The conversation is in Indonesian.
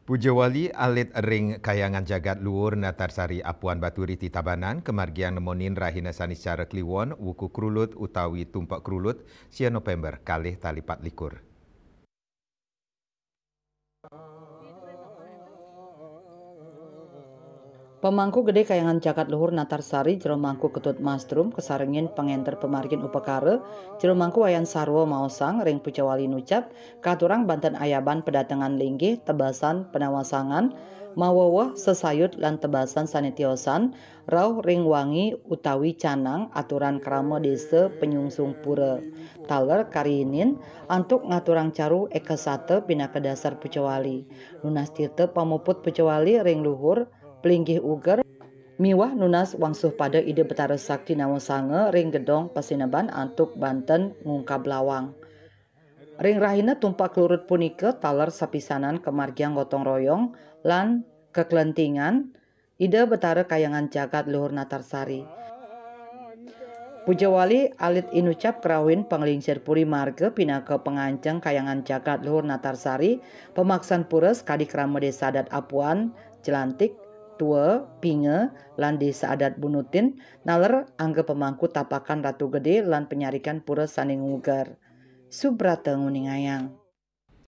Pujawali alit ring kayangan jagat luhur Natarsari Apuan Baturi ti Tabanan kemargian nemonin rahina saniscara kliwon wuku krulut utawi tumpak krulut sia November kalih talipat likur. Pemangku gede kayangan jagat luhur Natarsari jero mangku ketut mastrum kesarengin pengenter pemargin upakara jero mangku wayan sarwa maosang ring Pujawali nucap katurang Banten ayaban pedatangan linggih tebasan penawasangan mawawah sesayut lan tebasan sanitiosan rauh ring wangi utawi canang aturan krama desa penyungsung pura taler karinin antuk ngaturang caru ekasate pinaka dasar Pujawali lunas tirte pamuput Pujawali ring luhur pelinggih uger miwah nunas wangsuh pada ide betara sakti nawasange ring gedong Pasineban antuk Banten ngungkap lawang. Ring rahina tumpak lurut punika taler sapisanan kemargian gotong royong lan keklentingan ide betara kayangan jagat luhur Natarsari. Pujawali alit inucap kerawin penglingsir puri marga pinaka penganceng kayangan jagat luhur Natarsari pemaksan pures kadi krama desa adat Apuan Jelantik tua pinge lan desa adat Bunutin naler angga pemangku tapakan Ratu Gede lan penyarikan pures saning ngugar Subrata Nguningayang.